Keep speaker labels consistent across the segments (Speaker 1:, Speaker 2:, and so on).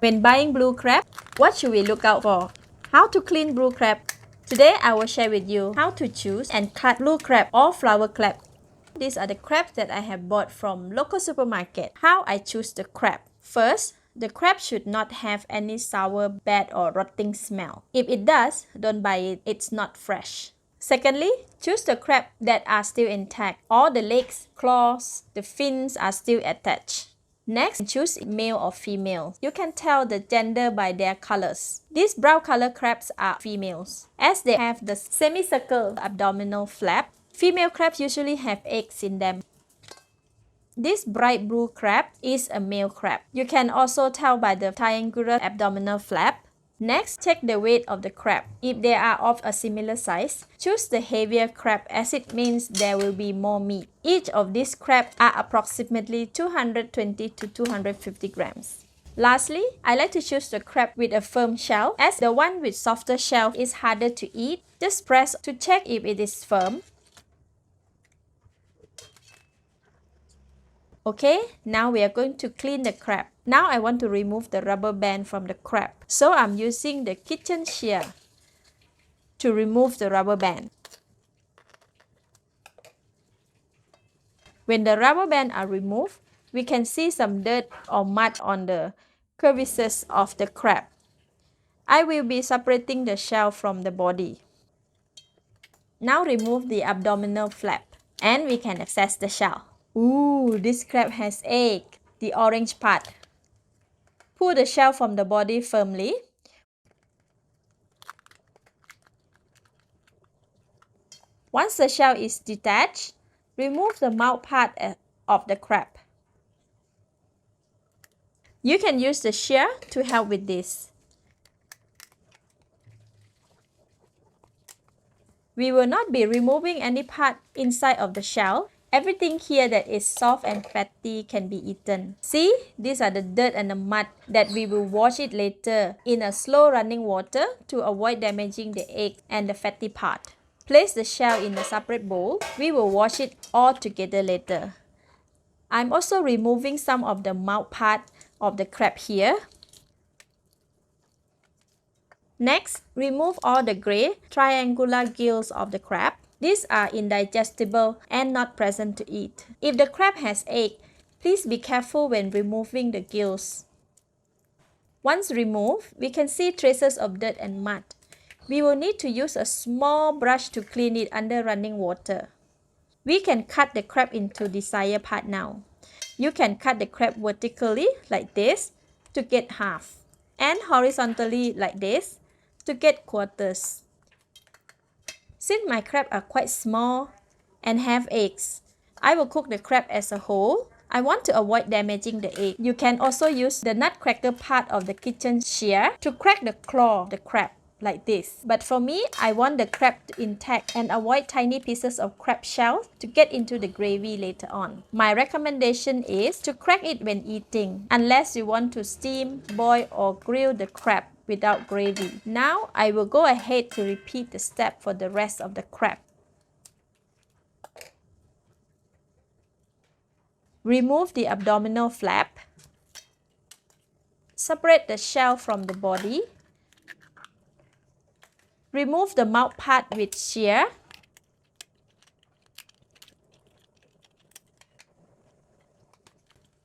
Speaker 1: When buying blue crab, what should we look out for? How to clean blue crab? Today I will share with you how to choose and cut blue crab or flower crab. These are the crabs that I have bought from local supermarket. How I choose the crab. First, the crab should not have any sour, bad or rotting smell. If it does, don't buy it. It's not fresh. Secondly, choose the crab that are still intact. All the legs, claws, the fins are still attached. Next, choose male or female. You can tell the gender by their colors. These brown color crabs are females, as they have the semicircle abdominal flap. Female crabs usually have eggs in them. This bright blue crab is a male crab. You can also tell by the triangular abdominal flap. Next, check the weight of the crab. If they are of a similar size, choose the heavier crab as it means there will be more meat. Each of these crabs are approximately 220 to 250 grams. Lastly, I like to choose the crab with a firm shell, as the one with softer shell is harder to eat. Just press to check if it is firm. Okay, now we are going to clean the crab. Now I want to remove the rubber band from the crab. So I'm using the kitchen shear to remove the rubber band. When the rubber band are removed, we can see some dirt or mud on the crevices of the crab. I will be separating the shell from the body. Now remove the abdominal flap and we can access the shell. Ooh, this crab has egg, the orange part. Pull the shell from the body firmly. Once the shell is detached, remove the mouth part of the crab. You can use the shear to help with this. We will not be removing any part inside of the shell. Everything here that is soft and fatty can be eaten. See, these are the dirt and the mud that we will wash it later in a slow running water to avoid damaging the egg and the fatty part. Place the shell in a separate bowl. We will wash it all together later. I'm also removing some of the mouth part of the crab here. Next, remove all the gray triangular gills of the crab. These are indigestible and not pleasant to eat. If the crab has egg, please be careful when removing the gills. Once removed, we can see traces of dirt and mud. We will need to use a small brush to clean it under running water. We can cut the crab into desired part now. You can cut the crab vertically like this to get half, and horizontally like this to get quarters. Since my crab are quite small and have eggs, I will cook the crab as a whole. I want to avoid damaging the egg. You can also use the nutcracker part of the kitchen shear to crack the claw of the crab like this. But for me, I want the crab intact and avoid tiny pieces of crab shell to get into the gravy later on. My recommendation is to crack it when eating, unless you want to steam, boil or grill the crab without gravy. Now, I will go ahead to repeat the step for the rest of the crab. Remove the abdominal flap. Separate the shell from the body. Remove the mouth part with shear.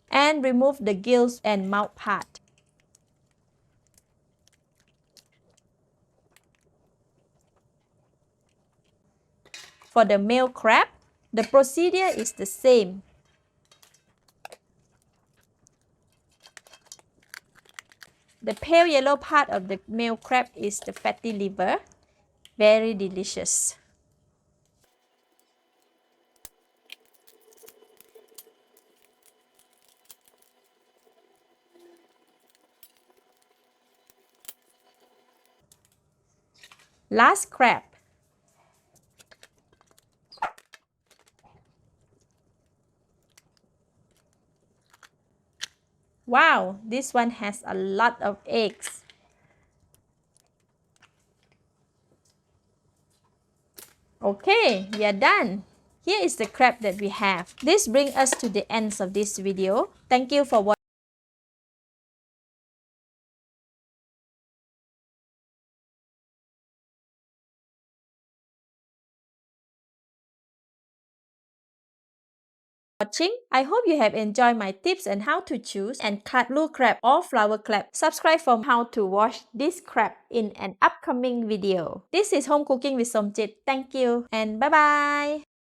Speaker 1: And remove the gills and mouth part. For the male crab, the procedure is the same. The pale yellow part of the male crab is the fatty liver. Very delicious. Last crab. Wow, this one has a lot of eggs. Okay, we are done. Here is the crab that we have. This brings us to the end of this video. Thank you for watching. watching. I hope you have enjoyed my tips on how to choose and cut blue crab or flower crab. Subscribe for how to wash this crab in an upcoming video. This is Home Cooking with Somjit. Thank you and bye bye.